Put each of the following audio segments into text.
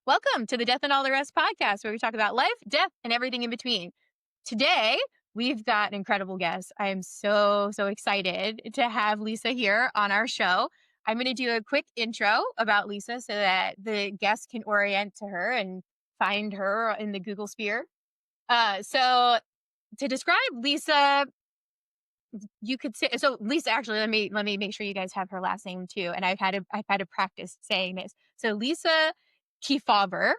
Welcome to the Death and All the Rest podcast, where we talk about life, death, and everything in between. Today, we've got an incredible guest. I am so excited to have Lisa here on our show. I'm going to do a quick intro about Lisa so that the guests can orient to her and find her in the Google sphere. So to describe Lisa, you could say so. Lisa, actually, let me make sure you guys have her last name too. And I've had to practice saying this. So Lisa Keefauver,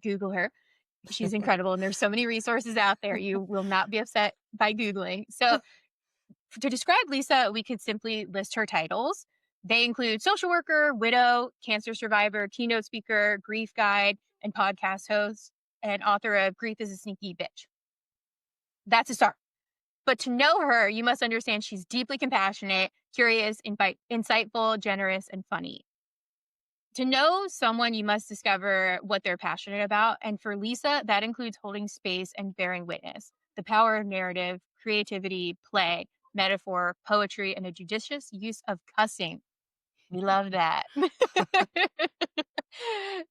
Google her. She's incredible, and there's so many resources out there. You will not be upset by Googling. So to describe Lisa, we could simply list her titles. They include social worker, widow, cancer survivor, keynote speaker, grief guide, and podcast host, and author of Grief is a Sneaky Bitch. That's a start. But to know her, you must understand she's deeply compassionate, curious, insightful, generous, and funny. To know someone, you must discover what they're passionate about. And for Lisa, that includes holding space and bearing witness. The power of narrative, creativity, play, metaphor, poetry, and a judicious use of cussing. We love that.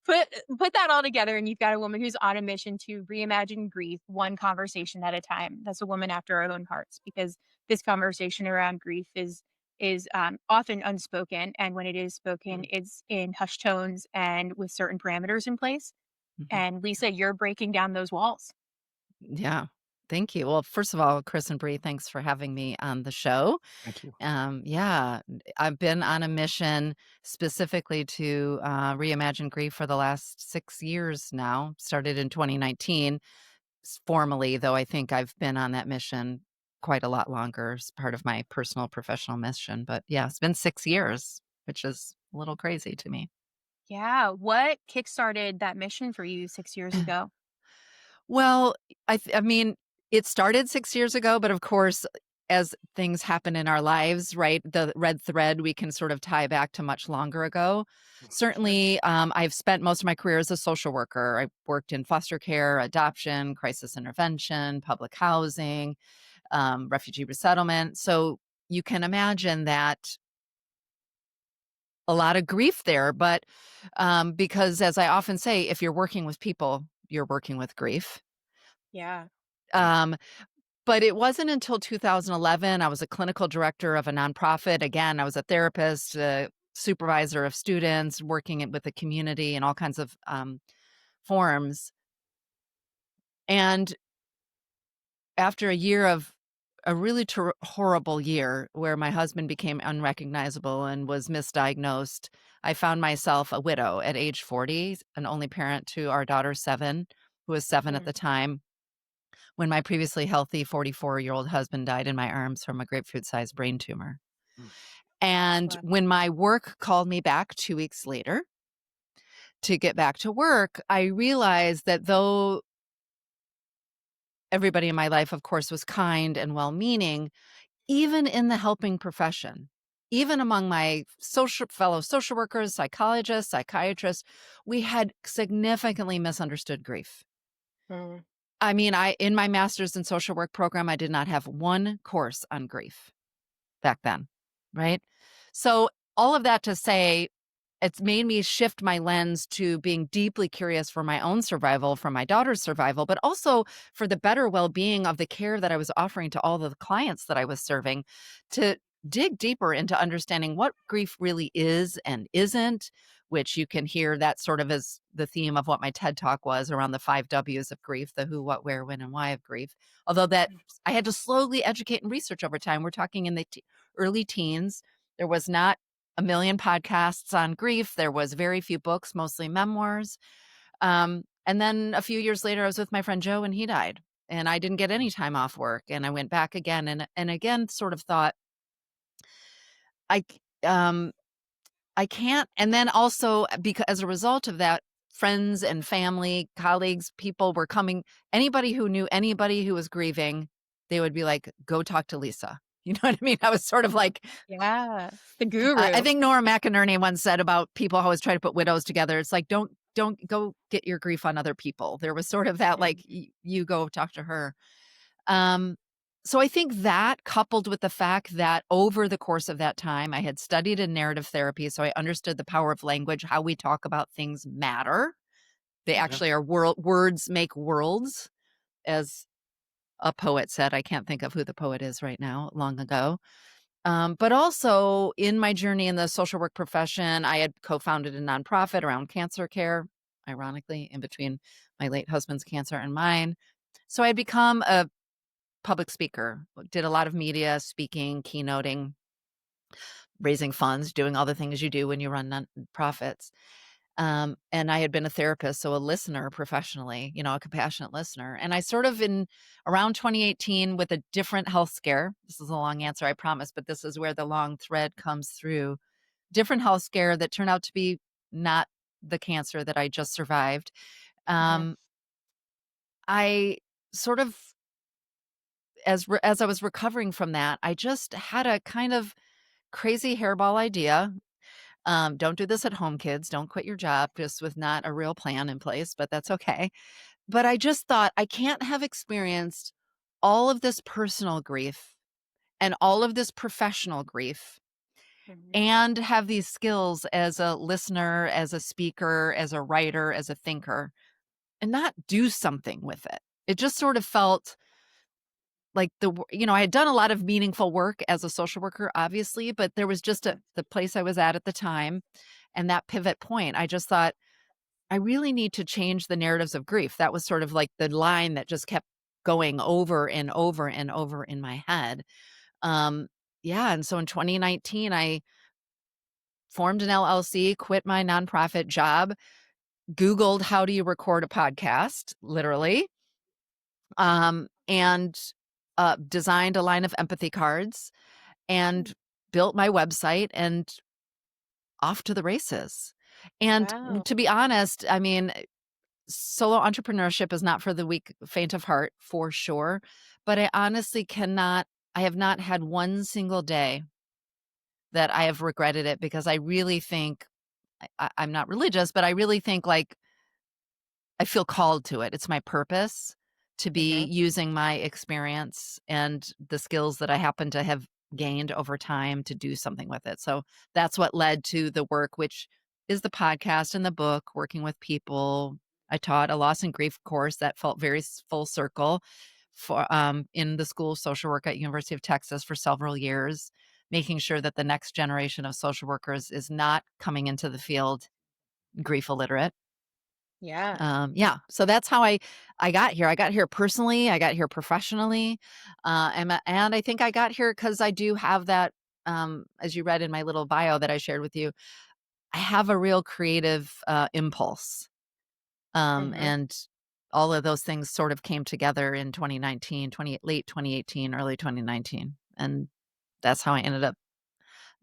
Put that all together, and you've got a woman who's on a mission to reimagine grief one conversation at a time. That's a woman after our own hearts, because this conversation around grief is often unspoken, and when it is spoken, it's in hushed tones and with certain parameters in place. Mhm. And Lisa, you're breaking down those walls. Yeah. Thank you. Well, first of all, Chris and Bree, thanks for having me on the show. Thank you. I've been on a mission specifically to reimagine grief for the last 6 years now. Started in 2019, formally, though I think I've been on that mission quite a lot longer as part of my personal professional mission. But yeah, it's been 6 years, which is a little crazy to me. Yeah. What kickstarted that mission for you 6 years ago? Well, I mean, it started 6 years ago, but of course, as things happen in our lives, right, the red thread we can sort of tie back to much longer ago. Sure. Certainly, I've spent most of my career as a social worker. I worked in foster care, adoption, crisis intervention, public housing, refugee resettlement. So you can imagine that a lot of grief there, but because as I often say, if you're working with people, you're working with grief. Yeah. Um, But it wasn't until 2011, I was a clinical director of a nonprofit. Again, I was a therapist, a supervisor of students, working with the community in all kinds of forms. And after a year of a really horrible year where my husband became unrecognizable and was misdiagnosed, I found myself a widow at age 40, an only parent to our daughter, 7, who was 7 at Mm. the time, when my previously healthy 44-year-old husband died in my arms from a grapefruit-sized brain tumor. Mm. And Wow. when my work called me back 2 weeks later to get back to work, I realized that though everybody in my life, of course, was kind and well-meaning, even in the helping profession, even among my fellow social workers, psychologists, psychiatrists, we had significantly misunderstood grief. Mm. I mean, in my master's in social work program, I did not have one course on grief back then, right? So all of that to say, it's made me shift my lens to being deeply curious for my own survival, for my daughter's survival, but also for the better well-being of the care that I was offering to all the clients that I was serving, to dig deeper into understanding what grief really is and isn't, which you can hear that sort of as the theme of what my TED Talk was around the 5 Ws of grief, the who, what, where, when, and why of grief. Although that I had to slowly educate and research over time. We're talking in the early teens. There was not a million podcasts on grief. There was very few books, mostly memoirs. And then a few years later, I was with my friend Joe and he died. And I didn't get any time off work. And I went back again and again sort of thought, I c- um I can't. And then also because as a result of that, friends and family, colleagues, people were coming, anybody who knew anybody who was grieving, they would be like, go talk to Lisa. You know what I mean? I was sort of like, Yeah. The I guru. think Nora McInerney once said about people always try to put widows together. It's like, don't go get your grief on other people. There was sort of that, like, Mm. you go talk to her. Um, so I think that coupled with the fact that over the course of that time, I had studied in narrative therapy. So I understood the power of language, how we talk about things matter. They Yeah. actually are words make worlds, as a poet said. I can't think of who the poet is right now, long ago. But also in my journey in the social work profession, I had co-founded a nonprofit around cancer care, ironically, in between my late husband's cancer and mine. So I'd become a public speaker, did a lot of media, speaking, keynoting, raising funds, doing all the things you do when you run nonprofits. And I had been a therapist, so a listener professionally, a compassionate listener. And I sort of in around 2018 with a different health scare. This is a long answer, I promise, but this is where the long thread comes through. Different health scare that turned out to be not the cancer that I just survived. Mhm. Um, I sort of as I was recovering from that, I just had a kind of crazy hairball idea. Don't do this at home, kids. Don't quit your job just with not a real plan in place, but that's okay. But I just thought I can't have experienced all of this personal grief and all of this professional grief Mhm. and have these skills as a listener, as a speaker, as a writer, as a thinker, and not do something with it. It just sort of felt like I had done a lot of meaningful work as a social worker, obviously, but there was just the place I was at the time and that pivot point. I just thought, I really need to change the narratives of grief. That was sort of like the line that just kept going over and over and over in my head. Um, yeah. And so in 2019, I formed an LLC, quit my nonprofit job, Googled how do you record a podcast, literally, and designed a line of empathy cards and built my website and off to the races. And Wow. to be honest, I mean, solo entrepreneurship is not for the weak, faint of heart, for sure. But I have not had one single day that I have regretted it because I really think, I'm not religious, but I really think like I feel called to it. It's my purpose to be Mhm. using my experience and the skills that I happen to have gained over time to do something with it. So that's what led to the work, which is the podcast and the book, working with people. I taught a loss and grief course that felt very full circle for in the School of Social Work at University of Texas for several years, making sure that the next generation of social workers is not coming into the field grief illiterate. Yeah. Yeah, so that's how I got here. I got here personally, I got here professionally, and I think I got here because I do have that, as you read in my little bio that I shared with you, I have a real creative, impulse, Mhm. and all of those things sort of came together in 2019, late 2018, early 2019, and that's how I ended up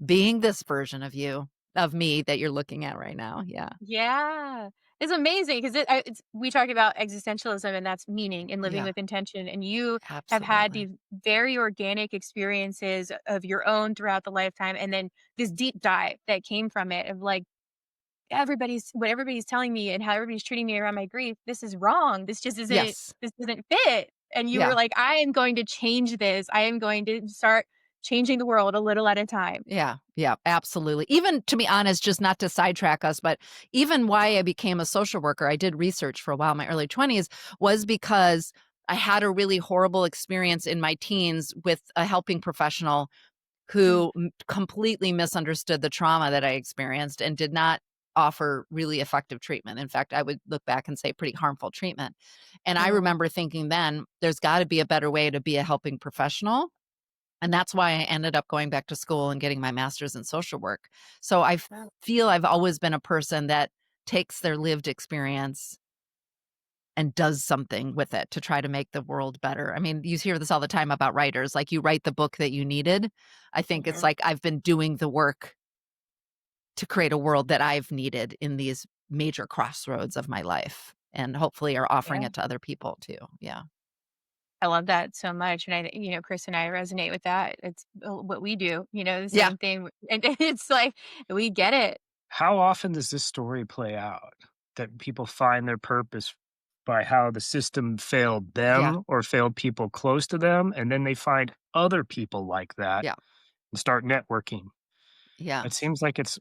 being this version of me that you're looking at right now. Yeah. Yeah. It's amazing 'cause it's we talk about existentialism, and that's meaning and living Yeah, with intention, and you have had absolutely. these very organic experiences of your own throughout the lifetime, and then this deep dive that came from it of, like, what everybody's telling me and how everybody's treating me around my grief, this is wrong. Yes. This doesn't fit. And you were Yeah. like, "I am going to change this. I am going to start changing the world a little at a time." Yeah, yeah, absolutely. Even to be honest, just not to sidetrack us, but even why I became a social worker, I did research for a while in my early 20s, was because I had a really horrible experience in my teens with a helping professional Mm. who completely misunderstood the trauma that I experienced and did not offer really effective treatment. In fact, I would look back and say pretty harmful treatment. And I Mm. remember thinking then, there's got to be a better way to be a helping professional, and that's why I ended up going back to school and getting my master's in social work. So Wow. feel I've always been a person that takes their lived experience and does something with it to try to make the world better. I mean, you hear this all the time about writers, like you write the book that you needed. I think it's Mhm. like I've been doing the work to create a world that I've needed in these major crossroads of my life and hopefully are offering Yeah. it to other people too. Yeah. I love that so much, and Chris and I resonate with that. It's what we do, the Yeah. same thing, and it's like, we get it. How often does this story play out that people find their purpose by how the system failed Yeah. them or failed people close to them, and then they find other people like that Yeah. and start networking? Yeah. It seems like it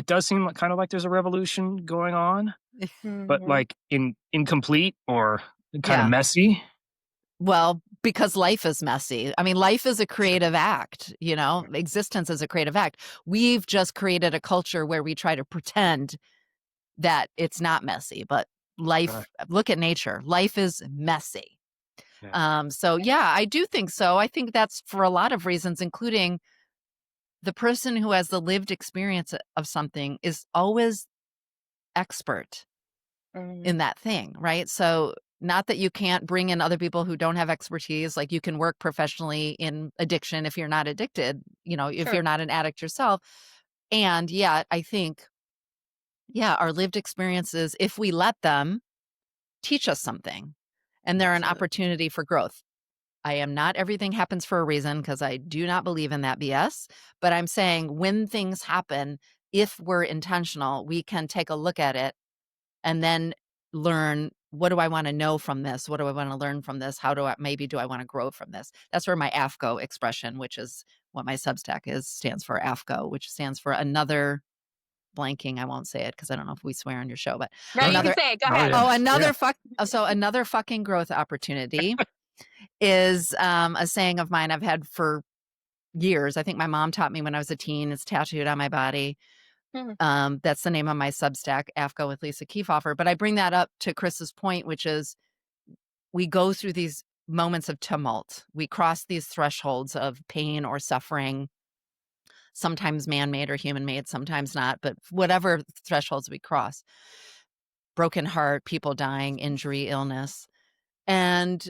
does seem like kind of like there's a revolution going on. but Mhm. like incomplete or kind of Yeah. messy. Well, because life is messy. I mean, life is a Sure. creative act, existence is a creative act. We've just created a culture where we try to pretend that it's not messy, but Uh, look at nature. Life is messy. yeah. So yeah, I do think so. I think that's for a lot of reasons, including the person who has the lived experience of something is always expert Mhm. in that thing, right? So not that you can't bring in other people who don't have expertise, like you can work professionally in addiction if you're not addicted, if you're Sure. not an addict yourself. And yet, I think, yeah, our lived experiences, if we let them, teach us something and they're an Absolutely. opportunity for growth. I am not everything happens for a reason because I do not believe in that BS. But I'm saying when things happen, if we're intentional, we can take a look at it and then learn, what do I want to know from this? What do I want to learn from this? How do I maybe do I want to grow from this? That's where my AFGO expression, which is what my Substack is, stands for. AFGO, which stands for another blanking. I won't say it because I don't know if we swear on your show, but No, you can another say it. Go Oh ahead. yeah. oh, Yeah. another fucking growth opportunity is a saying of mine I've had for years. I think my mom taught me when I was a teen. It's tattooed on my body. Mhm. That's the name of my Substack, AFGO with Lisa Keefauver. But I bring that up to Chris's point, which is we go through these moments of tumult. We cross these thresholds of pain or suffering, sometimes man-made or human-made, sometimes not, but whatever thresholds we cross, broken heart, people dying, injury, illness. And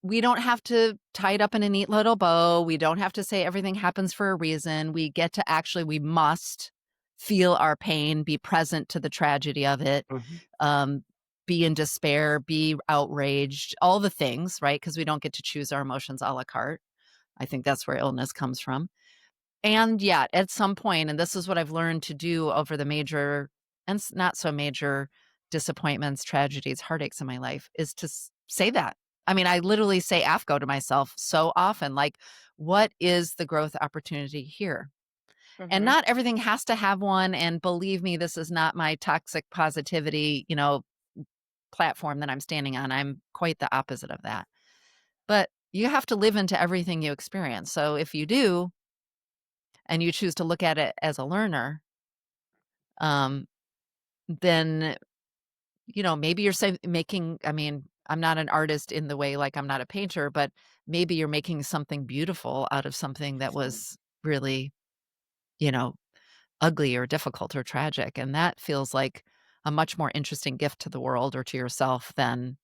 we don't have to tie it up in a neat little bow. We don't have to say everything happens for a reason. We must feel our pain, be present to the tragedy of it, Mhm. um, be in despair, be outraged, all the things, right? Because we don't get to choose our emotions a la carte. I think that's where illness comes from. And yet, at some point, and this is what I've learned to do over the major and not so major disappointments, tragedies, heartaches in my life, is to say that. I mean, I literally say AFGO to myself so often, like, what is the growth opportunity here? And Mhm. not everything has to have one. And believe me, this is not my toxic positivity, platform that I'm standing on. I'm quite the opposite of that. But you have to live into everything you experience. So if you do, and you choose to look at it as a learner, um, then, maybe you're making, I mean, I'm not an artist in the way, like I'm not a painter, but maybe you're making something beautiful out of something that was really, you know, ugly or difficult or tragic. And that feels like a much more interesting gift to the world or to yourself than,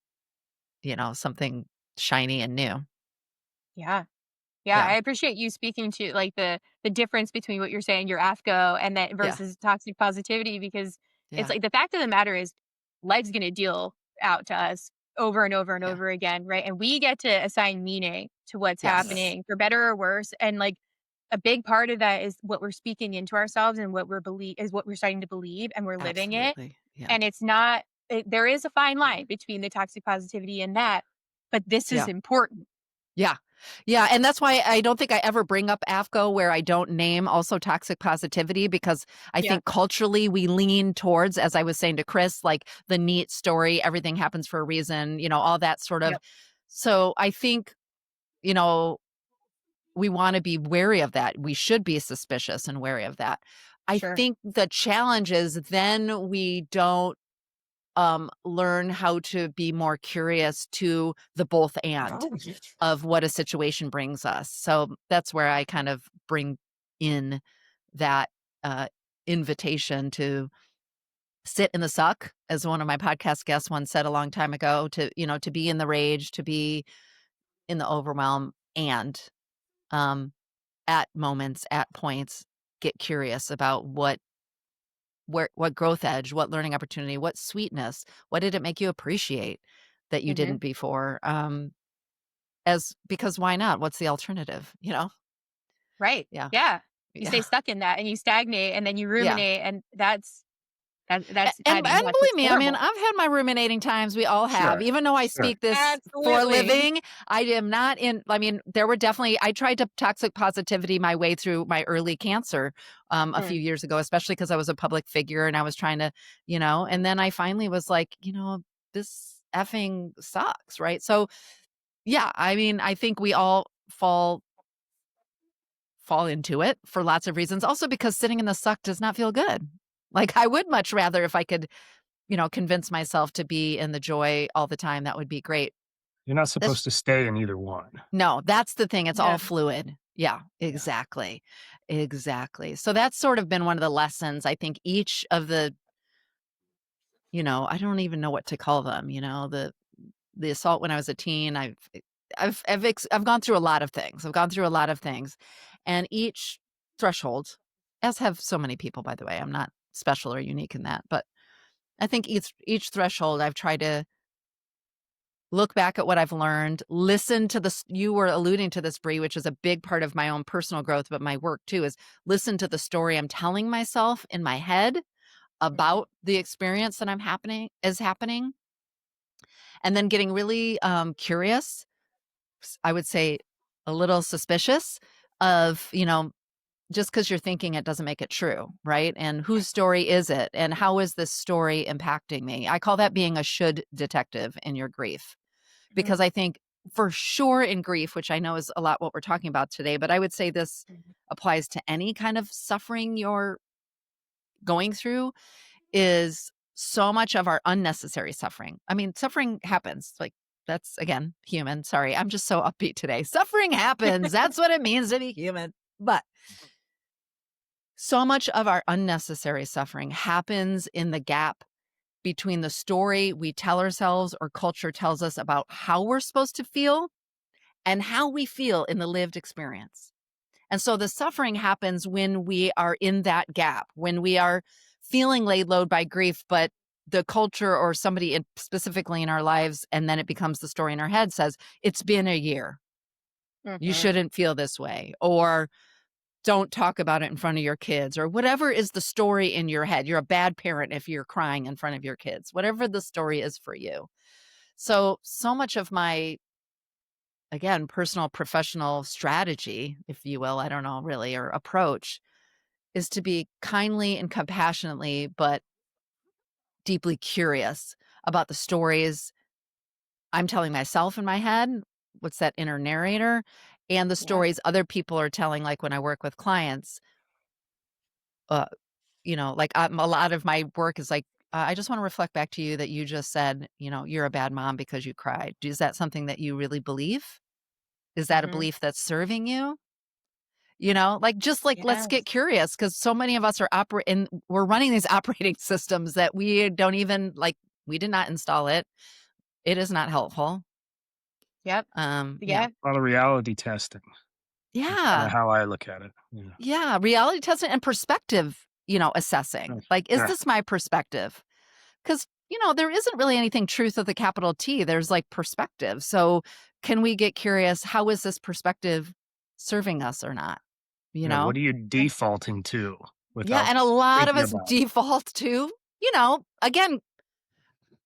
something shiny and new. Yeah. Yeah, Yeah. I appreciate you speaking to like the difference between what you're saying, your AFGO, and that Yeah. versus toxic positivity, because it's Yeah. like the fact of the matter is life's gonna deal out to us over and over and Yeah. over again, right? And we get to assign meaning to what's Yes. Yes. happening for better or worse. And like a big part of that is what we're speaking into ourselves and what we're starting to believe and we're living it. Absolutely. Yeah. And it's not there is a fine line between the toxic positivity and that, but this is Yeah. important. Yeah. Yeah, and that's why I don't think I ever bring up AFGO where I don't name also toxic positivity because I Yeah. think culturally we lean towards, as I was saying to Chris, like the neat story, everything happens for a reason, all that sort of. Yep. So I think, you know, we want to be wary of that. We should be suspicious and wary of that. I Sure. think the challenge is then we don't learn how to be more curious to the both and of what a situation brings us. So that's where I kind of bring in that uh, invitation to sit in the suck, as one of my podcast guests once said a long time ago, to be in the rage, to be in the overwhelm, and um, at moments, at points, get curious about what growth edge, what learning opportunity, what sweetness, what did it make you appreciate that you Mhm. didn't before? As because why not? What's the alternative? Right. Yeah. Yeah. You Yeah. stay stuck in that and you stagnate and then you Yeah. ruminate and that's And that's believe just me, I mean, horrible. I've had my ruminating times. We all have. Sure, Even though I sure. speak this for a Absolutely. living, I am not in. I mean, there were definitely. I tried to toxic positivity my way through my early cancer a Mm, few years ago, especially because I was a public figure and I was trying to, And then I finally was like, this effing sucks, right? So yeah, I mean, I think we all fall into it for lots of reasons. Also because sitting in the suck does not feel good. Like I would much rather if I could convince myself to be in the joy all the time, that would be great. You're not This supposed to stay in either one. No, that's the thing, it's all yeah. fluid. Yeah, Yeah. exactly. Exactly. So that's sort of been one of the lessons, I think each of the, I don't even know what to call them, the assault when I was a teen, I've gone through a lot of things. I've gone through a lot of things, and each threshold, as have so many people, by the way, I'm not special or unique in that, but I think each threshold I've tried to look back at what I've learned, listen to this. You were alluding to this, Bree, which is a big part of my own personal growth, but my work too, is listen to the story I'm telling myself in my head Mhm. about the experience that is happening, and then getting really curious. I would say a little suspicious of, just because you're thinking it doesn't make it true, right? And whose story is it? And how is this story impacting me? I call that being a should detective in your grief. Mhm. Because I think for sure in grief, which I know is a lot what we're talking about today, but I would say this Mhm. applies to any kind of suffering you're going through, is so much of our unnecessary suffering. I mean, suffering happens. Like, that's again human. Sorry, I'm just so upbeat today. Suffering happens. That's what it means to be human. But so much of our unnecessary suffering happens in the gap between the story we tell ourselves or culture tells us about how we're supposed to feel and how we feel in the lived experience. And so the suffering happens when we are in that gap, when we are feeling laid low by grief, but the culture or somebody specifically in our lives, and then it becomes the story in our head, says, it's been a year. You Mhm. shouldn't feel this way. Or don't talk about it in front of your kids, or whatever is the story in your head. You're a bad parent if you're crying in front of your kids, whatever the story is for you. So much of my, again, personal professional strategy, if you will, I don't know really, or approach, is to be kindly and compassionately, but deeply curious about the stories I'm telling myself in my head. What's that inner narrator? And the Yeah. stories other people are telling, like when I work with clients. Uh, like a lot of my work is like, I just want to reflect back to you that you just said, you're a bad mom because you cried. Is that something that you really believe? Is that a Mhm. belief that's serving you? Like, just like, let's get Yes. curious, because so many of us are operating, we're running these operating systems that we don't even like, we did not install it. It is not helpful. Yep. Yeah. Yeah. A lot of reality testing is kinda Yeah. how I look at it. Yeah. Yeah. Reality testing and perspective, assessing. Yes. Like, is Yeah. this my perspective? Because, there isn't really anything truth with a capital T. There's like perspective. So can we get curious? How is this perspective serving us or not? You Yeah, know? what are you defaulting to Yeah, without and a lot of thinking us about it? default to, again,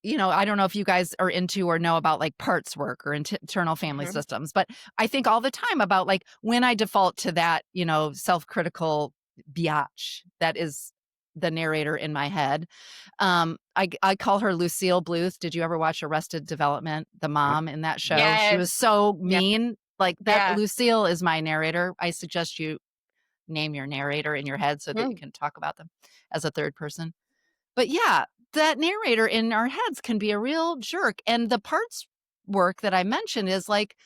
I don't know if you guys are into or know about like parts work or internal family Mhm. systems, but I think all the time about like when I default to that, self-critical biatch that is the narrator in my head. I call her Lucille Bluth. Did you ever watch Arrested Development? The Yep. mom in that show. She Yes. was so Yep. mean. Like that Yeah. Lucille is my narrator. I suggest you name your narrator in your head so that you Mm. can talk about them as a third person. But yeah, that narrator in our heads can be a real jerk. And the parts work that I mentioned is like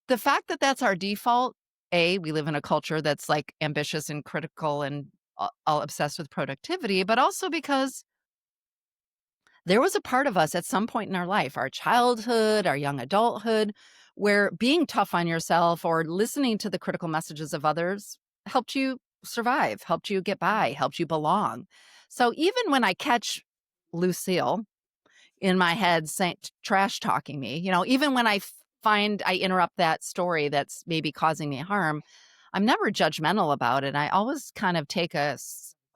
the fact that that's our default. We live in a culture that's like ambitious and critical and all obsessed with productivity, but also because there was a part of us at some point in our life, our childhood, our young adulthood, where being tough on yourself or listening to the critical messages of others helped you survive, helped you get by, helped you belong. So even when I catch Lucille in my head saying, trash talking me, even when find I interrupt that story that's maybe causing me harm, I'm never judgmental about it. I always kind of take a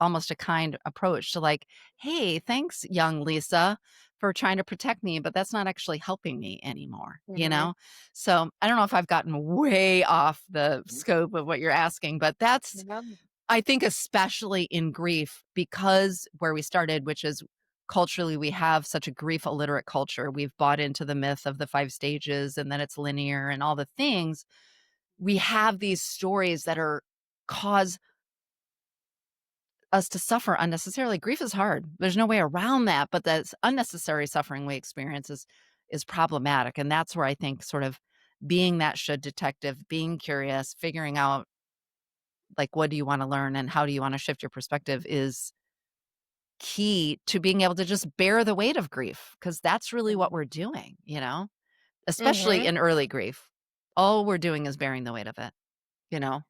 almost a kind approach to like, hey, thanks, young Lisa, for trying to protect me, but that's not actually helping me anymore, you Mhm. know? So I don't know if I've gotten way off the scope of what you're asking, but that's, Yeah. I think, especially in grief, because where we started, which is culturally, we have such a grief illiterate culture. We've bought into the myth of the 5 stages and then it's linear and all the things. We have these stories that are cause us to suffer unnecessarily. Grief is hard. There's no way around that, but that's unnecessary suffering we experience is problematic. And that's where I think sort of being that should detective, being curious, figuring out like what do you want to learn and how do you want to shift your perspective is key to being able to just bear the weight of grief because that's really what Mhm. we're doing, you know, especially Mhm. in early grief. All we're doing is bearing the weight of it, you know?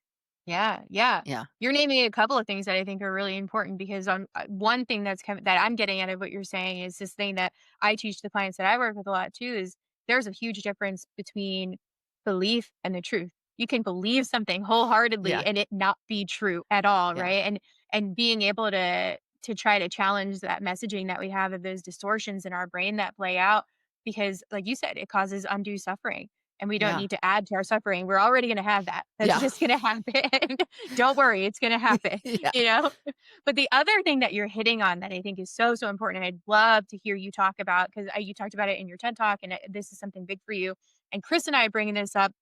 Yeah, yeah. Yeah. You're naming a couple of things that I think are really important because one thing that I'm getting out of what you're saying is this thing that I teach the clients that I work with a lot too is there's a huge difference between belief and the truth. You can believe something wholeheartedly Yeah. and it not be true at all, Yeah. right? And being able to try to challenge that messaging that we have of those distortions in our brain that play out because like you said, it causes undue suffering and we don't Yeah. need to add to our suffering. We're already going to have that. That's Yeah. just going to happen. Don't worry, it's going to happen, Yeah. you know? But the other thing that you're hitting on that I think is so, so important, and I'd love to hear you talk about because you talked about it in your TED Talk, and this is something big for you. And Chris and I are bringing this up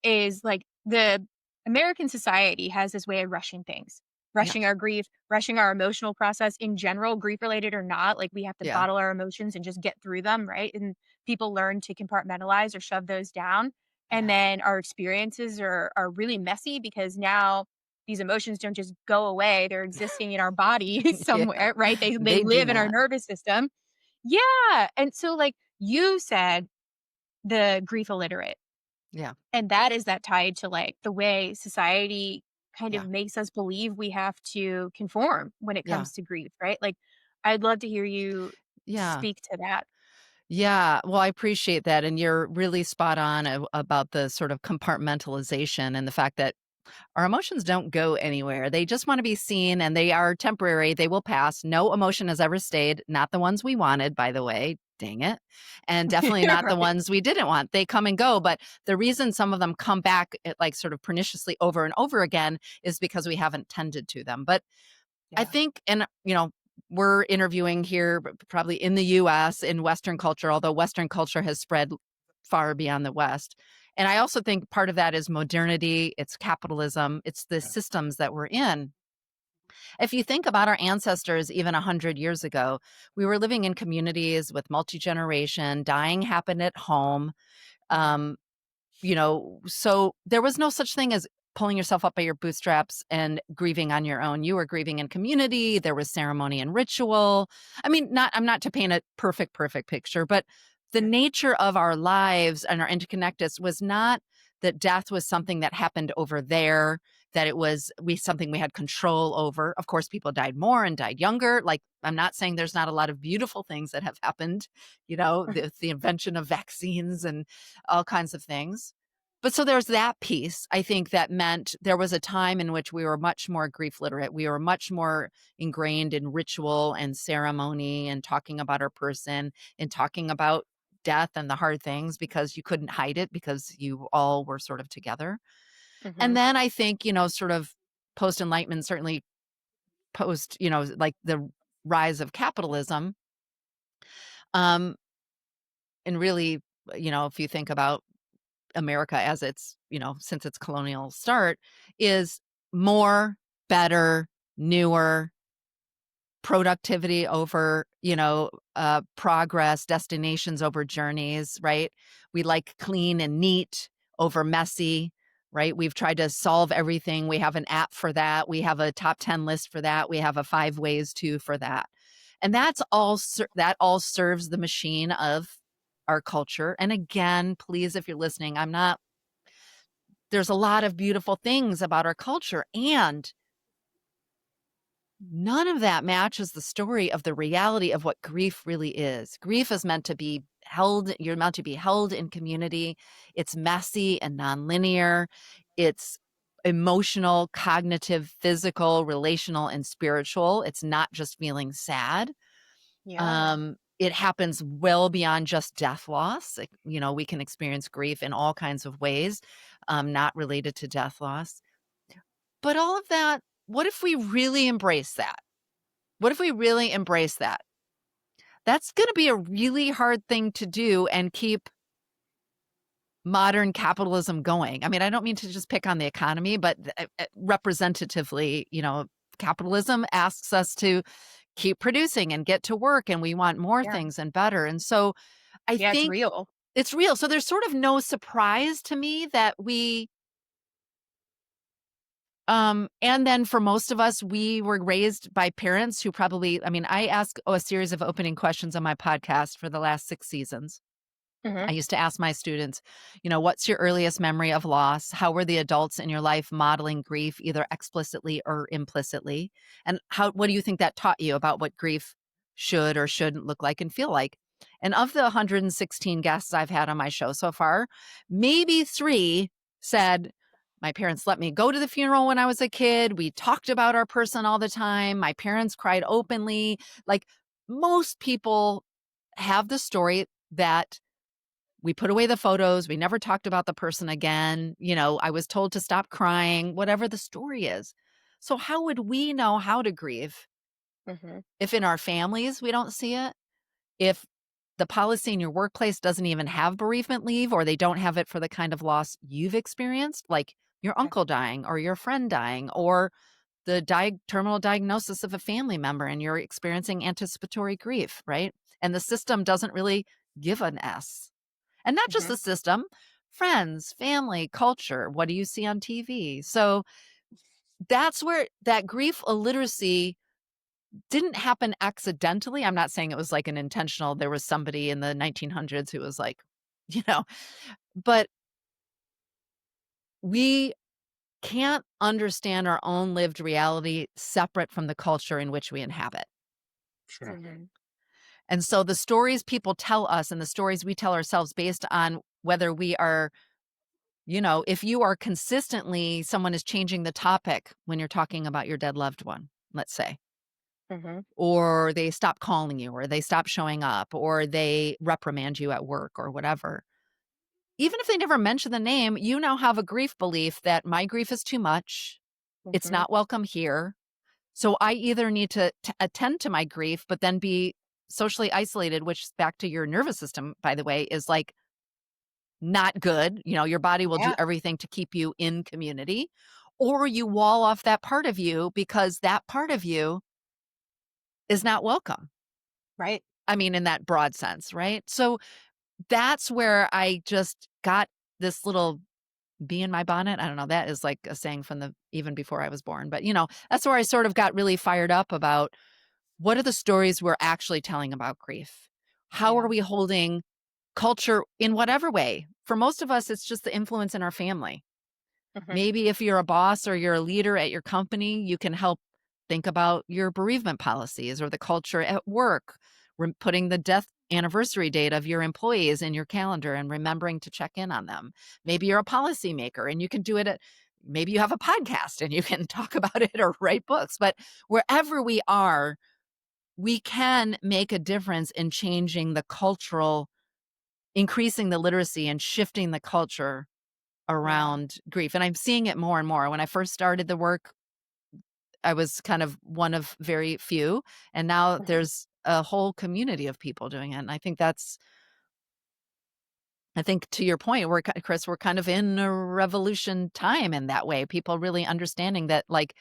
is like the American society has this way of rushing things, Yeah. rushing our grief, rushing our emotional process in general, grief related or not. Like we have to Yeah. bottle our emotions and just get through them, right? And people learn to compartmentalize or shove those down. And Yeah. then our experiences are really messy because now these emotions don't just go away. They're existing in our body Yeah. somewhere, right? They They do live in our not. nervous system. Yeah. And so like you said the grief illiterate. Yeah. And that is that tied to like the way society kind of Yeah. makes us believe we have to conform when it Yeah. comes to grief, right? Like I'd love to hear you Yeah. speak to that. Yeah. Well, I appreciate that. And you're really spot on about the sort of compartmentalization and the fact that our emotions don't go anywhere. They just want to be seen and they are temporary. They will pass. No emotion has ever stayed, not the ones we wanted, by the way. Dang it. And definitely not the Right. ones we didn't want. They come and go. But the reason some of them come back like sort of perniciously over and over again is because we haven't tended to them. But I Yeah. think, and we're interviewing here probably in the US in Western culture, although Western culture has spread far beyond the West. And I also think part of that is modernity, it's capitalism, it's the Yeah. systems that we're in. If you think about our ancestors, even 100 years ago, we were living in communities with multi generation, dying happened at home. Mhm. Um, so there was no such thing as pulling yourself up by your bootstraps and grieving on your own. You were grieving in community. There was ceremony and ritual. I mean, I'm not to paint a perfect picture, but the Sure. nature of our lives and our interconnectedness was not that death was something that happened over there, that it was something we had control over. Of course, people died more and died younger. Like, I'm not saying there's not a lot of beautiful things that have happened, the invention of vaccines and all kinds of things. But so there's that piece. I think that meant there was a time in which we were much more grief literate. We were much more ingrained in ritual and ceremony and talking about our person and talking about death and the hard things because you couldn't hide it because you all were sort of together. And Mhm. then I think, sort of post enlightenment, certainly post, like the rise of capitalism. Um, and really, if you think about America as its, since its colonial start, is more, better, newer, productivity over, progress, destinations over journeys, right? We like clean and neat over messy, right? We've tried to solve everything. We have an app for that. We have a top 10 list for that. We have a 5 ways to for that. And that all serves the machine of our culture. And again, please, if you're listening, there's a lot of beautiful things about our culture, and none of that matches the story of the reality of what grief really is. Grief is meant to be held, you're meant to be held in community. It's messy and nonlinear. It's emotional, cognitive, physical, relational, and spiritual. It's not just feeling sad. Yeah. It happens well beyond just death loss. Like, we can experience grief in all kinds of ways, not related to death loss. But all of that, what if we really embrace that? What if we really embrace that? That's going to be a really hard thing to do and keep modern capitalism going. I mean, I don't mean to just pick on the economy, but representatively, capitalism asks us to keep producing and get to work, and we want more Yeah. things and better. And so I Yeah, it's think real. it's real. So there's sort of no surprise to me that and then for most of us, we were raised by parents who probably, I mean, I ask a series of opening questions on my podcast for the last 6 seasons. Mhm. I used to ask my students, what's your earliest memory of loss? How were the adults in your life modeling grief, either explicitly or implicitly? And what do you think that taught you about what grief should or shouldn't look like and feel like? And of the 116 guests I've had on my show so far, maybe 3 said, my parents let me go to the funeral when I was a kid. We talked about our person all the time. My parents cried openly. Like, most people have the story that we put away the photos. We never talked about the person again. I was told to stop crying, whatever the story is. So how would we know how to grieve Mhm. if in our families we don't see it? If the policy in your workplace doesn't even have bereavement leave, or they don't have it for the kind of loss you've experienced, like your Yeah. uncle dying or your friend dying, or the terminal diagnosis of a family member and you're experiencing anticipatory grief, right? And the system doesn't really give an S. And not just the Mhm. system, friends, family, culture. What do you see on TV? So that's where that grief illiteracy didn't happen accidentally. I'm not saying it was like an intentional, there was somebody in the 1900s who was like, you know, but we can't understand our own lived reality separate from the culture in which we inhabit. Sure. Mhm. And so the stories people tell us and the stories we tell ourselves based on whether we are, if you are consistently, someone is changing the topic when you're talking about your dead loved one, let's say, Mhm. or they stop calling you, or they stop showing up, or they reprimand you at work or whatever. Even if they never mention the name, you now have a grief belief that my grief is too much. It's Mhm. not welcome here. So I either need to attend to my grief, but then be socially isolated, which back to your nervous system, by the way, is like not good. Your body will do Yeah. everything to keep you in community, or you wall off that part of you because that part of you is not welcome. Right. I mean, in that broad sense, right? So that's where I just got this little bee in my bonnet. I don't know. That is like a saying from even before I was born. But, that's where I sort of got really fired up about what are the stories we're actually telling about grief? How are Yeah. we holding culture in whatever way? For most of us, it's just the influence in our family. Mhm. Maybe if you're a boss or you're a leader at your company, you can help think about your bereavement policies or the culture at work, putting the death anniversary date of your employees in your calendar and remembering to check in on them. Maybe you're a policymaker and you can do it maybe you have a podcast and you can talk about it or write books. But wherever we are, we can make a difference in changing the cultural, increasing the literacy and shifting the culture Yeah. around grief. And I'm seeing it more and more. When I first started the work, I was kind of one of very few, and now Mhm. there's a whole community of people doing it. And I think to your point, Chris, we're kind of in a revolution time in that way. People really understanding that like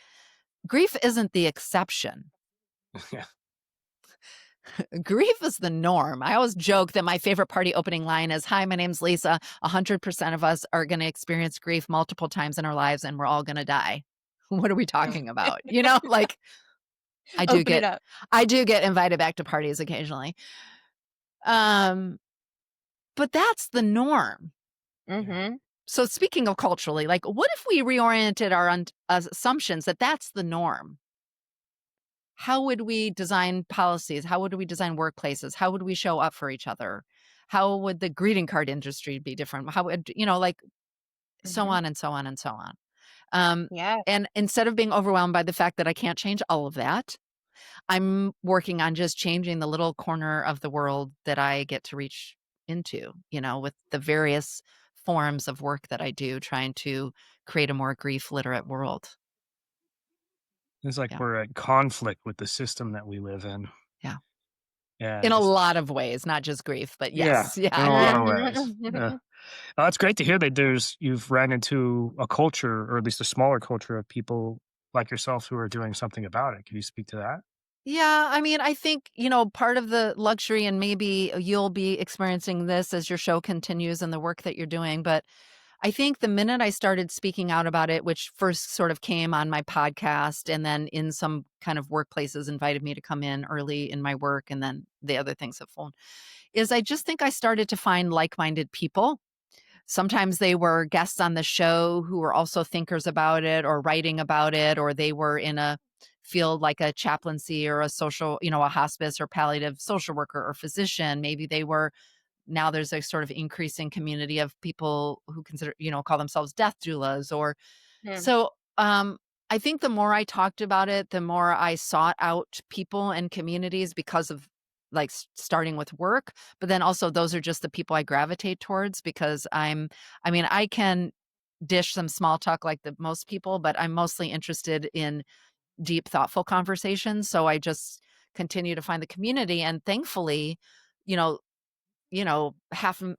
grief isn't the exception. Yeah. Grief is the norm. I always joke that my favorite party opening line is, "Hi, my name's Lisa. 100% of us are going to experience grief multiple times in our lives and we're all going to die." What are we Yeah. talking about? Like I do Open it get up. I do get invited back to parties occasionally. Um, but that's the norm. Yeah. Mhm. So speaking of culturally, like what if we reoriented our assumptions that that's the norm? How would we design policies? How would we design workplaces? How would we show up for each other? How would the greeting card industry be different? How would, like so Mhm. on and so on and so on. Um, Yeah. and instead of being overwhelmed by the fact that I can't change all of that, I'm working on just changing the little corner of the world that I get to reach into, with the various forms of work that I do, trying to create a more grief literate world. It's like Yeah. we're at conflict with the system that we live in. Yeah. Yeah, In a just lot of ways, not just grief, but yeah, yes. in Yeah. a lot Yeah. of ways. Yeah. It's great to hear that you've ran into a culture, or at least a smaller culture of people like yourself who are doing something about it. Can you speak to that? Yeah, I mean, I think, part of the luxury, and maybe you'll be experiencing this as your show continues and the work that you're doing, but I think the minute I started speaking out about it, which first sort of came on my podcast and then in some kind of workplaces invited me to come in early in my work, and then the other things have flown, is I just think I started to find like-minded people. Sometimes they were guests on the show who were also thinkers about it or writing about it, or they were in a field like a chaplaincy or a social, a hospice or palliative social worker or physician. Maybe they were now there's a sort of increasing community of people who call themselves death doulas or Mm, so I think the more I talked about it, the more I sought out people and communities because of like starting with work, but then also those are just the people I gravitate towards because I mean, I can dish some small talk like the most people, but I'm mostly interested in deep, thoughtful conversations. So I just continue to find the community. And thankfully, you know,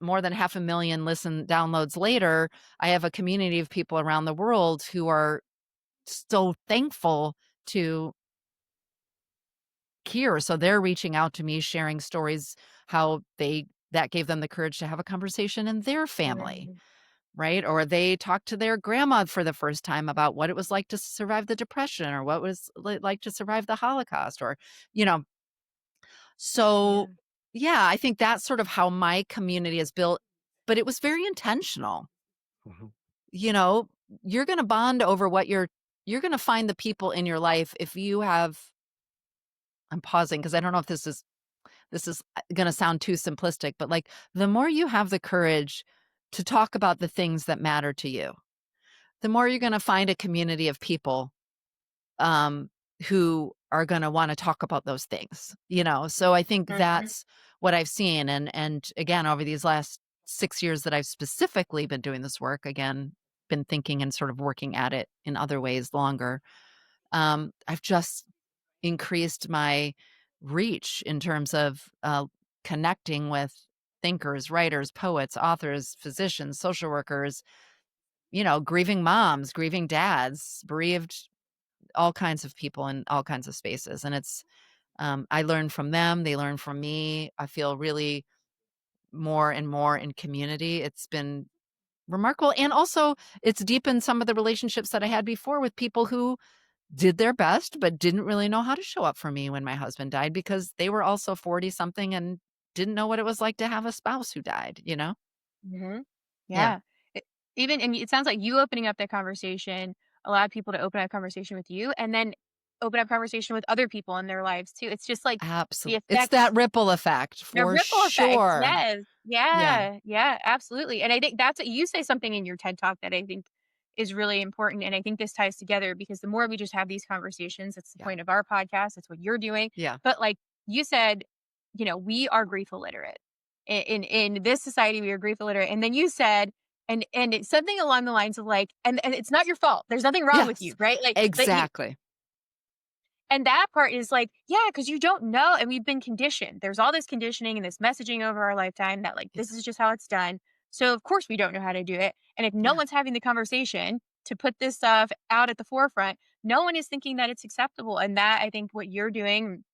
more than half a million listen downloads later, I have a community of people around the world who are so thankful to hear. So they're reaching out to me, sharing stories, how that gave them the courage to have a conversation in their family, right. right? Or they talked to their grandma for the first time about what it was like to survive the depression or what was like to survive the Holocaust or, you know, so Yeah. yeah, I think that's sort of how my community is built, but it was very intentional. Mhm. You know, you're going to bond over you're going to find the people in your life if you have I'm pausing because I don't know if this is going to sound too simplistic, but like the more you have the courage to talk about the things that matter to you, the more you're going to find a community of people um, who are going to want to talk about those things, So I think Mhm. that's what I've seen, and again, over these last 6 years that I've specifically been doing this work, again, been thinking and sort of working at it in other ways longer. I've just increased my reach in terms of connecting with thinkers, writers, poets, authors, physicians, social workers, grieving moms, grieving dads, bereaved all kinds of people in all kinds of spaces. And I learn from them. They learn from me. I feel really more and more in community. It's been remarkable. And also, it's deepened some of the relationships that I had before with people who did their best, but didn't really know how to show up for me when my husband died because they were also 40 something and didn't know what it was like to have a spouse who died? Mhm. Yeah. Yeah. It and it sounds like you opening up that conversation allowed people to open up conversation with you and then open up conversation with other people in their lives too. It's just like the Absolutely. It's that effects. ripple effect The for ripple effect, sure. yes. Yeah. Yeah, yeah, absolutely, and I think that's what you say something in your TED Talk that I think is really important, and I think this ties together because the more we just have these conversations, that's the Yeah. point of our podcast, that's what you're doing, Yeah. but, like, you said, we are grief illiterate. In this society, we are grief illiterate, and then you said and it's something along the lines of, like, and it's not your fault, there's nothing wrong with Yes. you, right? Like, you Exactly. and that part is like, yeah, because you don't know, and we've been conditioned. There's all this conditioning and this messaging over our lifetime that, like, Yeah. this is just how it's done. So, of course, we don't know how to do it. And if no Yeah. one's having the conversation to put this stuff out at the forefront, no one is thinking that it's acceptable. And that, I think, what you're doing,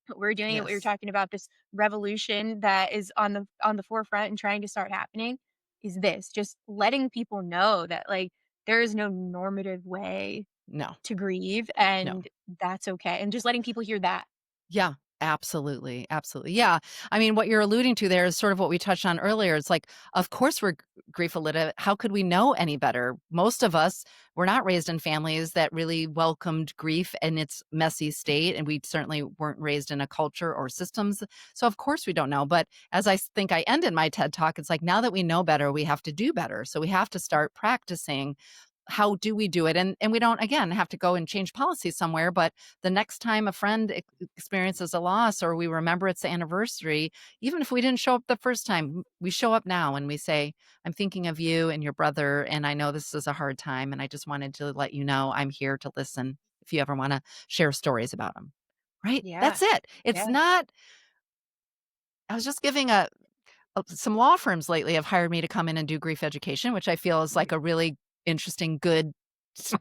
what we're doing, what you're Yes. talking about, this revolution that is on the forefront and trying to start happening, is this just letting people know that, like, there is no normative way No. to grieve, No. and that's okay, and just letting people hear that. Yeah, absolutely, absolutely. Yeah, I mean, what you're alluding to there is sort of what we touched on earlier. It's like, of course, we're grief illiterate. How could we know any better? Most of us were not raised in families that really welcomed grief in its messy state, and we certainly weren't raised in a culture or systems. So, of course, we don't know. But as think I ended my TED talk, it's like now that we know better, we have to do better. So we have to start practicing how do we do it? And we don't, again, have to go and change policy somewhere, but the next time a friend experiences a loss, or we remember it's the anniversary, even if we didn't show up the first time, we show up now and we say, I'm thinking of you and your brother, and I know this is a hard time, and I just wanted to let you know I'm here to listen if you ever want to share stories about them. Right? Yeah. That's it. It's Yeah. not, I was just giving some law firms lately have hired me to come in and do grief education, which I feel is like a really interesting, good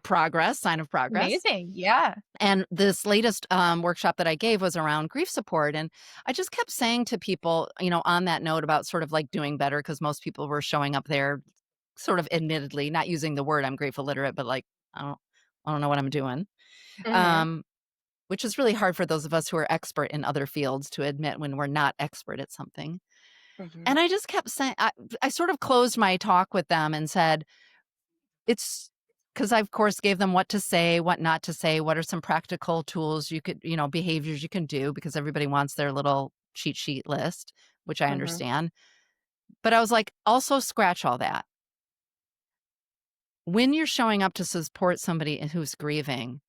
progress, sign of progress. Amazing. Yeah. And this latest workshop that I gave was around grief support. And I just kept saying to people, on that note about sort of like doing better, because most people were showing up there sort of admittedly, not using the word I'm grief illiterate, but like, I don't know what I'm doing. Mhm. Um, which is really hard for those of us who are expert in other fields to admit when we're not expert at something. Mhm. And I just kept saying, I sort of closed my talk with them and said, it's because I, of course, gave them what to say, what not to say, what are some practical tools you could, behaviors you can do, because everybody wants their little cheat sheet list, which I Mhm. understand. But I was like, also scratch all that. When you're showing up to support somebody who's grieving,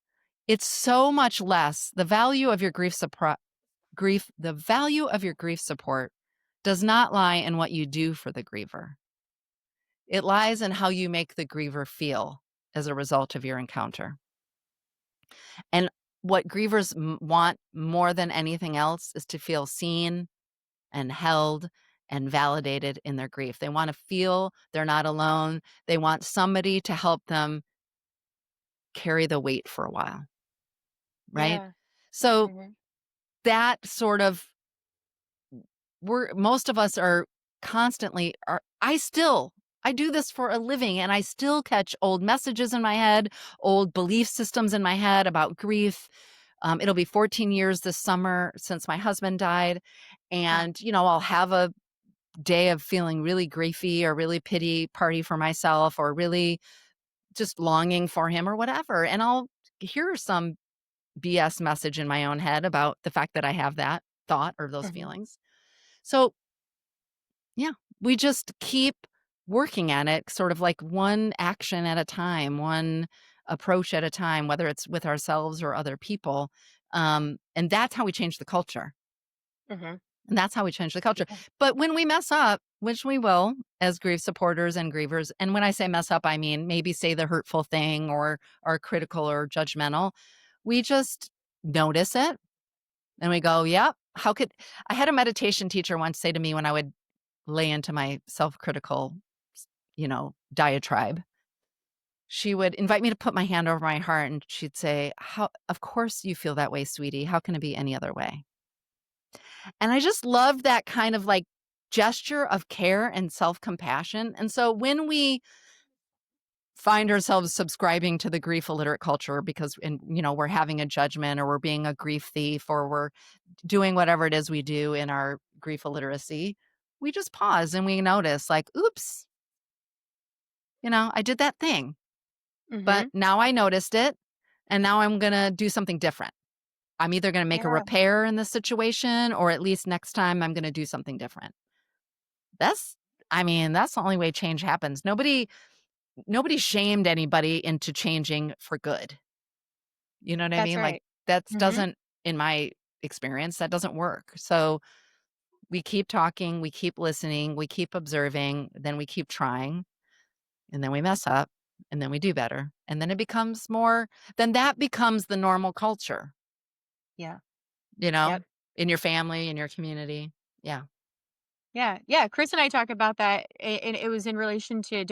it's so much less. The value of your the value of your grief support does not lie in what you do for the griever. It lies in how you make the griever feel as a result of your encounter. And what grievers want more than anything else is to feel seen and held and validated in their grief. They want to feel they're not alone. They want somebody to help them carry the weight for a while, right? Yeah. So Mhm. that sort of, most of us are constantly are I do this for a living, and I still catch old messages in my head, old belief systems in my head about grief. It'll be 14 years this summer since my husband died. Huh. And, I'll have a day of feeling really griefy or really pity party for myself, or really just longing for him or whatever. And I'll hear some BS message in my own head about the fact that I have that thought or those Mhm. feelings. So, yeah, we just keep working at it, sort of like one action at a time, one approach at a time, whether it's with ourselves or other people. And that's how we change the culture. Mhm. And that's how we change the culture. Yeah. But when we mess up, which we will as grief supporters and grievers, and when I say mess up, I mean maybe say the hurtful thing or are critical or judgmental, we just notice it and we go, yep. I had a meditation teacher once say to me when I would lay into my self-critical, diatribe. She would invite me to put my hand over my heart and she'd say, "How of course you feel that way, sweetie. How can it be any other way?" And I just love that kind of like gesture of care and self-compassion. And so when we find ourselves subscribing to the grief illiterate culture because we're having a judgment, or we're being a grief thief, or we're doing whatever it is we do in our grief illiteracy, we just pause and we notice like, oops, I did that thing, but Mhm. now I noticed it, and now I'm going to do something different. I'm either going to make a Yeah. repair in this situation, or at least next time I'm going to do something different. That's, that's the only way change happens. Nobody shamed anybody into changing for good. You know what I That's mean? Like right. that Mhm. doesn't, in my experience, that doesn't work. So we keep talking, we keep listening, we keep observing, then we keep trying, and then we mess up, and then we do better. And then then that becomes the normal culture, Yeah. you know, Yep. in your family, in your community. Yeah. Yeah, yeah. Chris and I talk about that, and it was in relation to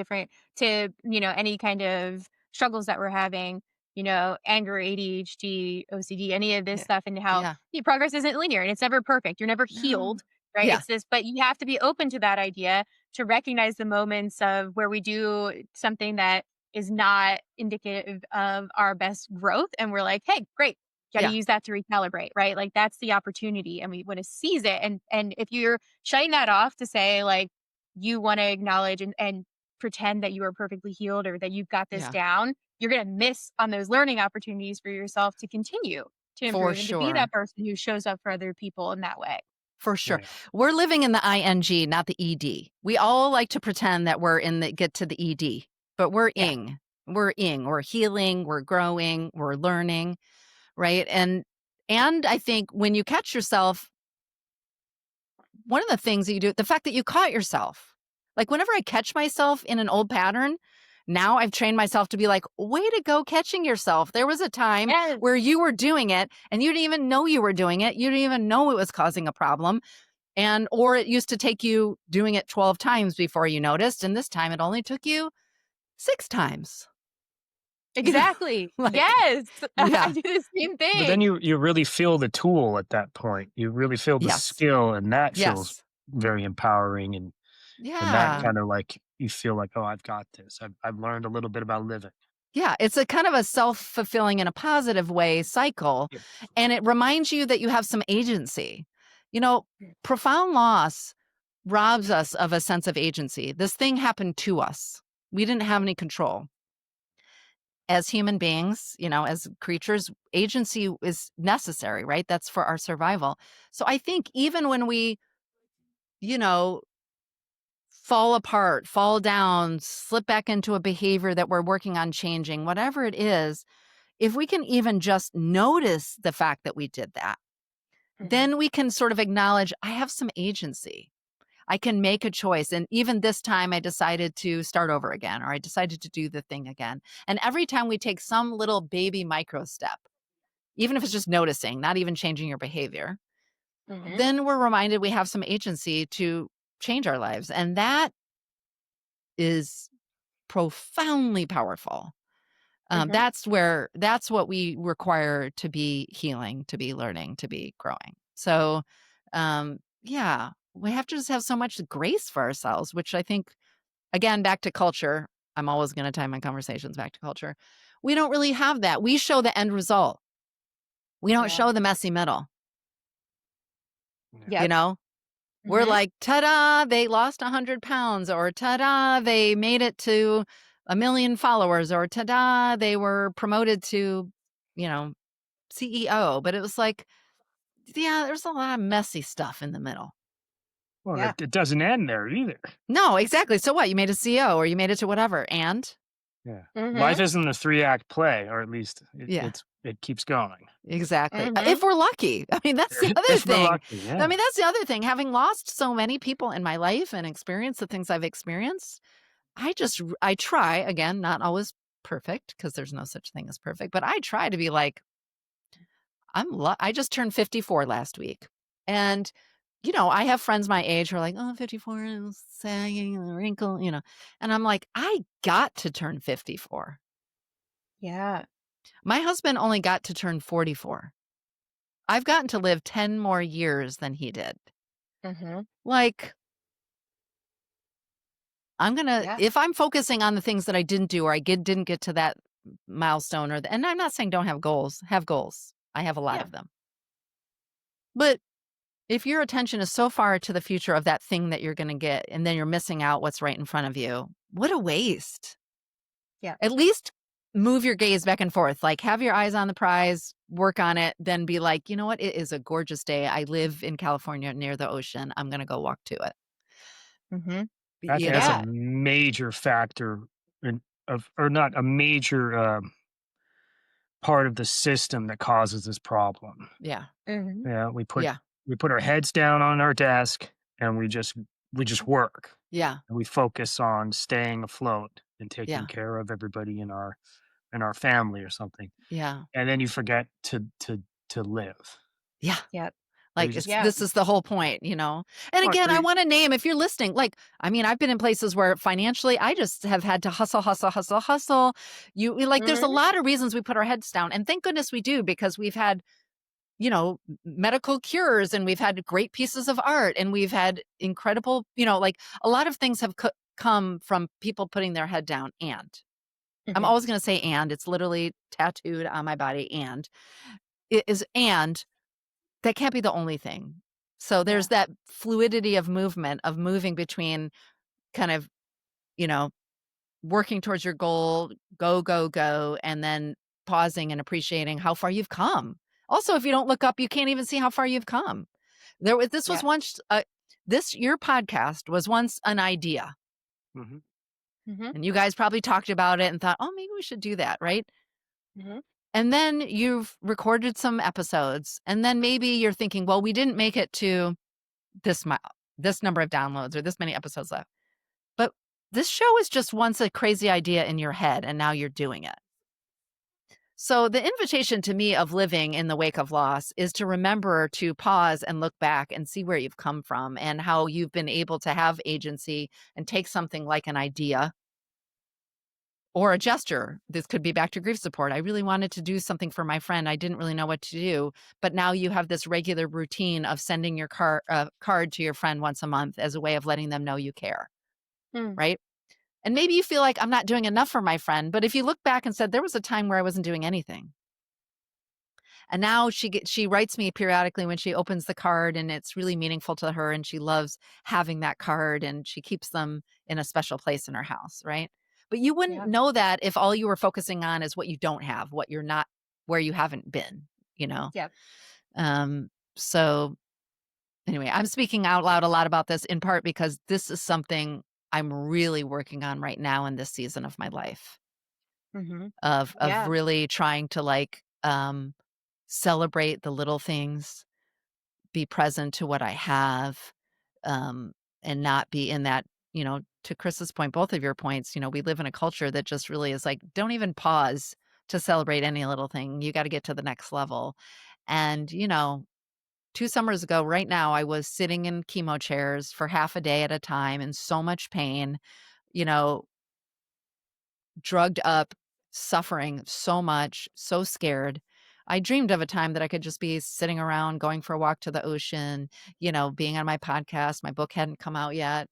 any kind of struggles that we're having, anger, ADHD, OCD, any of this Yeah. stuff, and how Yeah. progress isn't linear and it's never perfect. You're never No. healed, right? Yeah. It's this, but you have to be open to that idea to recognize the moments of where we do something that is not indicative of our best growth, and we're like, hey, great. Got to Yeah. use that to recalibrate, right? Like that's the opportunity, and we want to seize it. And if you're shutting that off to say like you want to acknowledge and pretend that you are perfectly healed or that you've got this Yeah. down, you're going to miss on those learning opportunities for yourself to continue to For improve and to be that sure. person who shows up for other people in that way. For Oh, sure. yeah. We're living in the ing, not the ed. We all like to pretend that we're in the get to the ed, but we're Yeah. ing. we're healing, we're growing, we're learning, right? And I think when you catch yourself, one of the things that you do, the fact that you caught yourself, like whenever I catch myself in an old pattern, now I've trained myself to be like, way to go catching yourself. There was a time Yes. where you were doing it and you didn't even know you were doing it. You didn't even know it was causing a problem. Or it used to take you doing it 12 times before you noticed. And this time it only took you 6 times. You know, Exactly. like, Yes. I yeah, do the same But then thing. you really feel the tool at that point. You really feel the yes, skill, and that feels yes, very empowering, and that yeah. Mhm. kinda like you feel like, "Oh, I've got this. I've learned a little bit about living." Yeah, it's a kind of a self-fulfilling in a positive way cycle, Yeah. and it reminds you that you have some agency. You know, profound loss robs us of a sense of agency. This thing happened to us. We didn't have any control. As human beings, as creatures, agency is necessary, right? That's for our survival. So I think even when we, you know, fall apart, fall down, slip back into a behavior that we're working on changing, whatever it is, if we can even just notice the fact that we did that, Mhm. then we can sort of acknowledge, I have some agency. I can make a choice. And even this time, I decided to start over again, or I decided to do the thing again. And every time we take some little baby micro step, even if it's just noticing, not even changing your behavior, Mhm. then we're reminded we have some agency to change our lives. And that is profoundly powerful. Mhm. That's what we require to be healing, to be learning, to be growing. So, yeah, we have to just have so much grace for ourselves, which I think, again, back to culture. I'm always going to tie my conversations back to culture. We don't really have that. We show the end result. We don't Yeah. show the messy middle. Yeah. You Yep. know, we're Mhm. like, ta-da, they lost 100 pounds, or ta-da, they made it to 1 million followers, or ta-da, they were promoted to, you know, CEO. But it was like, yeah, there's a lot of messy stuff in the middle. Well, Yeah. it doesn't end there either. No, exactly. So what? You made a CEO or you made it to whatever. And Yeah. Mhm. Life isn't a three-act play, or at least yeah, it keeps going. exactly. If Mhm. we're lucky. I mean, that's the other If we're thing. lucky, I yeah. mean, that's the other thing. Having lost so many people in my life and experienced the things I've experienced, I try, again, not always perfect because there's no such thing as perfect, but I try to be like, I just turned 54 last week. And, I have friends my age who are like, oh, 54 is sagging, a wrinkle, and I'm like, I got to turn 54. Yeah. My husband only got to turn 44. I've gotten to live 10 more years than he did. Mhm. Like, Yeah. if I'm focusing on the things that I didn't do or didn't get to that milestone and I'm not saying don't have goals. I have a lot Yeah. of them. But if your attention is so far to the future of that thing that you're going to get and then you're missing out what's right in front of you, what a waste. Yeah. At least move your gaze back and forth, like have your eyes on the prize, work on it, then be like, you know what? It is a gorgeous day. I live in California near the ocean. I'm going to go walk to it. Mhm. I You think that's a know? Yeah. major factor or not a major, part of the system that causes this problem. Yeah. Mhm. Yeah, Yeah. we put our heads down on our desk and we just work, Yeah. and we focus on staying afloat and taking Yeah. care of everybody in our family or something, Yeah. and then you forget to live, Yeah. Yep. or you Like just Yeah. this is the whole point. And or again, or I you want to name if you're listening, like, I mean, I've been in places where financially I just have had to hustle, hustle, hustle, hustle. Like there's a Mhm. lot of reasons we put our heads down. And thank goodness we do because we've had, medical cures and we've had great pieces of art and we've had incredible, like a lot of things have come from people putting their head down. And I'm Mhm. always going to say, and it's literally tattooed on my body. And it is, and that can't be the only thing. So there's Yeah. that fluidity of movement, of moving between kind of, you know, working towards your goal, go, go, go, and then pausing and appreciating how far you've come. Also, if you don't look up, you can't even see how far you've come. This was Yeah. once, your podcast was once an idea. mhm. Mhm. And you guys probably talked about it and thought, oh, maybe we should do that, right? Mhm. And then you've recorded some episodes. And then maybe you're thinking, well, we didn't make it to this, this number of downloads or this many episodes left. But this show is just once a crazy idea in your head, and now you're doing it. So the invitation to me of living in the wake of loss is to remember to pause and look back and see where you've come from and how you've been able to have agency and take something like an idea or a gesture. This could be back to grief support. I really wanted to do something for my friend. I didn't really know what to do, but now you have this regular routine of sending your card to your friend once a month as a way of letting them know you care, Mm. right? And maybe you feel like I'm not doing enough for my friend, but if you look back and said there was a time where I wasn't doing anything. And now she writes me periodically when she opens the card and it's really meaningful to her and she loves having that card and she keeps them in a special place in her house, right? But you wouldn't Yeah. know that if all you were focusing on is what you don't have, what you're not, where you haven't been, you know? Yep. So anyway, I'm speaking out loud a lot about this in part because this is something I'm really working on right now in this season of my life Mhm. of Yeah. really trying to celebrate the little things, be present to what I have, um, and not be in that, to Chris's point, both of your points, we live in a culture that just really is like, don't even pause to celebrate any little thing. You got to get to the next level. And, 2 summers ago, right now, I was sitting in chemo chairs for half a day at a time in so much pain, you know, drugged up, suffering so much, so scared. I dreamed of a time that I could just be sitting around, going for a walk to the ocean, being on my podcast. My book hadn't come out yet.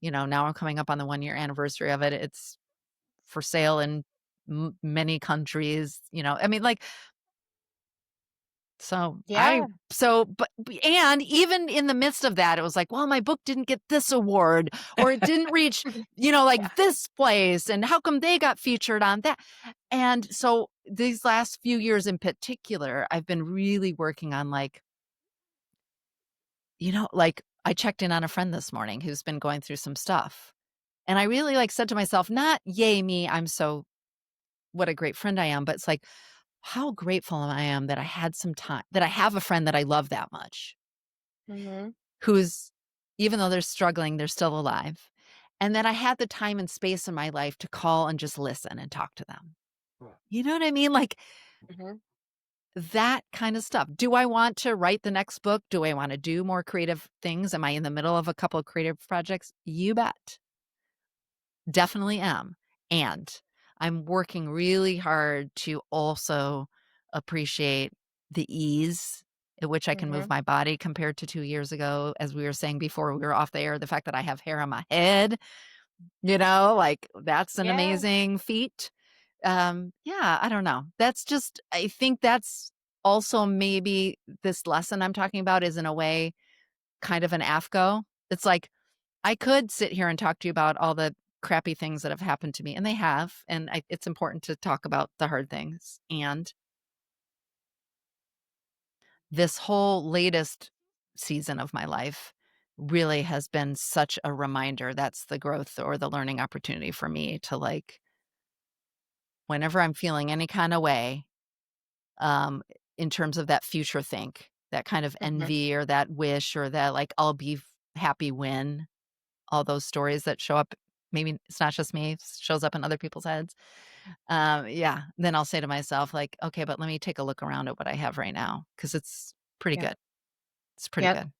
Now I'm coming up on the 1 year anniversary of it. It's for sale in many countries, I mean, like, Yeah. and even in the midst of that, it was like, well, my book didn't get this award or it didn't reach, Yeah. this place. And how come they got featured on that? And so these last few years in particular, I've been really working on I checked in on a friend this morning who's been going through some stuff. And I really said to myself, not yay me, what a great friend I am, but it's like, how grateful I am that I had some time, that I have a friend that I love that much, Mhm. who's, even though they're struggling, they're still alive. And that I had the time and space in my life to call and just listen and talk to them. You know what I mean? Like Mhm. that kind of stuff. Do I want to write the next book? Do I want to do more creative things? Am I in the middle of a couple of creative projects? You bet. Definitely am. And I'm working really hard to also appreciate the ease at which I can move Mhm. my body compared to 2 years ago. As we were saying before we were off the air, the fact that I have hair on my head, that's an Yeah. amazing feat. Yeah, I don't know. I think that's also maybe this lesson I'm talking about is in a way kind of an AFCO. It's like I could sit here and talk to you about all the crappy things that have happened to me, and they have, and it's important to talk about the hard things. And this whole latest season of my life really has been such a reminder. That's the growth or the learning opportunity for me to whenever I'm feeling any kind of way, um, in terms of that future think, that kind of Mhm. envy or that wish or that I'll be happy when all those stories that show up. Maybe it's not just me, it shows up in other people's heads. Yeah, then I'll say to myself, okay, but let me take a look around at what I have right now because it's pretty Yeah. good. It's pretty Yep. good.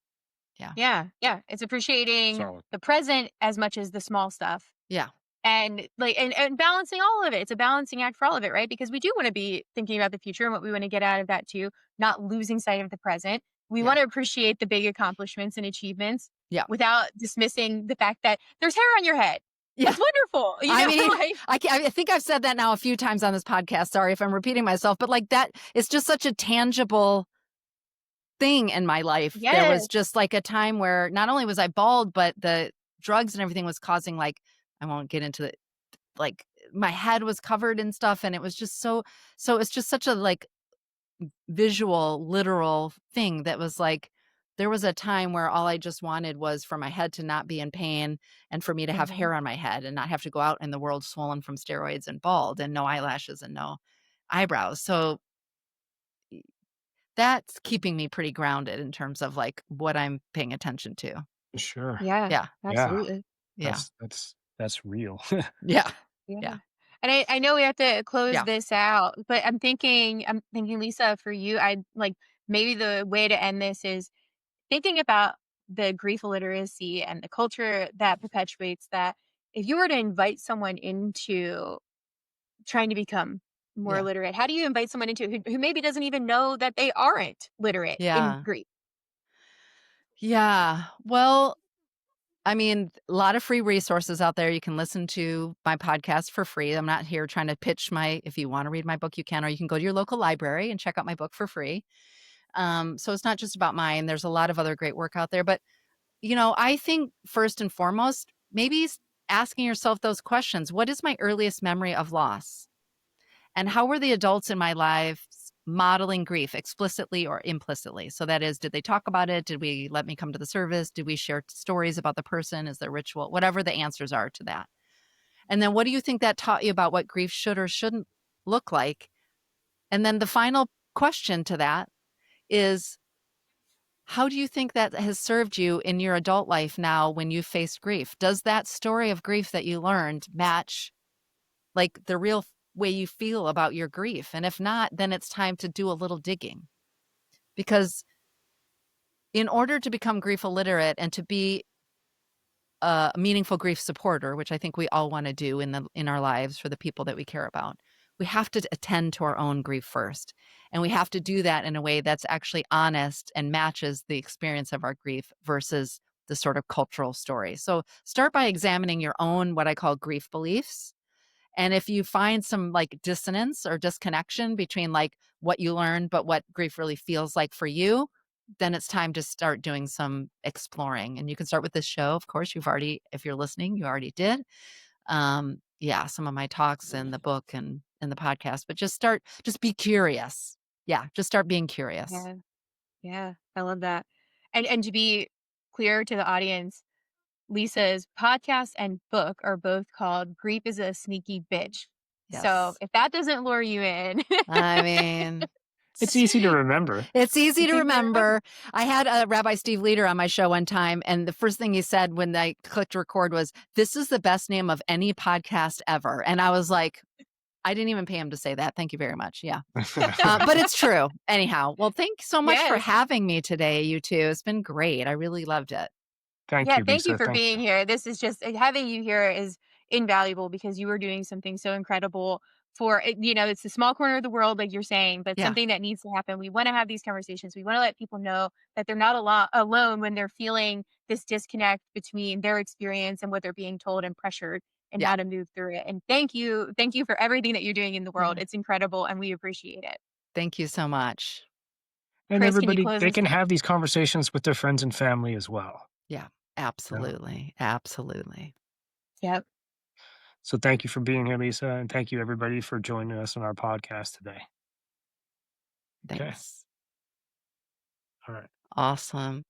Yeah. Yeah. Yeah. It's appreciating Solid. the present as much as the small stuff. Yeah. And and balancing all of it. It's a balancing act for all of it, right? Because we do want to be thinking about the future and what we want to get out of that too, not losing sight of the present. We Yeah. want to appreciate the big accomplishments and achievements Yeah. without dismissing the fact that there's hair on your head. Yeah. That's wonderful. I mean, Like, I think I've said that now a few times on this podcast. Sorry if I'm repeating myself, but that it's just such a tangible thing in my life. There was yes. just a time where not only was I bald, but the drugs and everything was causing I won't get into it. My head was covered in stuff and it was just so it's just such a visual, literal thing that was There was a time where all I just wanted was for my head to not be in pain and for me to have Mhm. hair on my head and not have to go out in the world swollen from steroids and bald and no eyelashes and no eyebrows. So that's keeping me pretty grounded in terms of, like, what I'm paying attention to. Sure. Yeah, Yeah, Yeah. absolutely. yeah, That's real. yeah, Yeah. yeah, And I know we have to close yeah, this out, but I'm thinking, Lisa, for you, I'd like maybe the way to end this is thinking about the grief illiteracy and the culture that perpetuates that. If you were to invite someone into trying to become more yeah, literate, how do you invite someone into who maybe doesn't even know that they aren't literate in yeah, grief? yeah. Well, I mean, a lot of free resources out there. You can listen to my podcast for free. I'm not here trying to pitch if you want to read my book, you can, or you can go to your local library and check out my book for free. So it's not just about mine. There's a lot of other great work out there. But, I think first and foremost, maybe asking yourself those questions. What is my earliest memory of loss? And how were the adults in my lives modeling grief explicitly or implicitly? So that is, did they talk about it? Did we let me come to the service? Did we share stories about the person? Is there ritual? Whatever the answers are to that. And then what do you think that taught you about what grief should or shouldn't look like? And then the final question to that is, how do you think that has served you in your adult life now when you face grief? Does that story of grief that you learned match like the real way you feel about your grief? And if not, then it's time to do a little digging. Because in order to become grief illiterate and to be a meaningful grief supporter, which I think we all want to do in our lives for the people that we care about, we have to attend to our own grief first. And we have to do that in a way that's actually honest and matches the experience of our grief versus the sort of cultural story. So start by examining your own, what I call grief beliefs. And if you find some like dissonance or disconnection between like what you learned, but what grief really feels like for you, then it's time to start doing some exploring. And you can start with this show. Of course, if you're listening, you already did. Yeah, some of my talks in the book and in the podcast, but just be curious. Yeah, just start being curious. Yeah, yeah, I love that. And to be clear to the audience, Lisa's podcast and book are both called Grief is a Sneaky Bitch. So Yes. if that doesn't lure you in, I mean, It's easy to remember. it's easy it's to easy to remember. remember. I had Rabbi Steve Leder on my show one time, and the first thing he said when I clicked record was, "This is the best name of any podcast ever." And I was like, I didn't even pay him to say that. Thank you very much. Yeah. But it's true. Anyhow, well, thank you so much for Yes. having me today, you two. It's been great. I really loved it. Thank Yeah, you, thank you Lisa. for Thank being you. here. This is just having you here is invaluable because you are doing something so incredible for it's a small corner of the world, like you're saying, but Yeah. something that needs to happen. We want to have these conversations. We want to let people know that they're not alone when they're feeling this disconnect between their experience and what they're being told and pressured and Yeah. how to move through it. And thank you for everything that you're doing in the world. Yeah. It's incredible and we appreciate it. Thank you so much. And Chris, can you everybody, close they us? can have these conversations with their friends and family as well. Yeah. You know? Absolutely. Absolutely. Yep. So thank you for being here, Lisa. And thank you, everybody, for joining us on our podcast today. Okay. Thanks. All right. Awesome.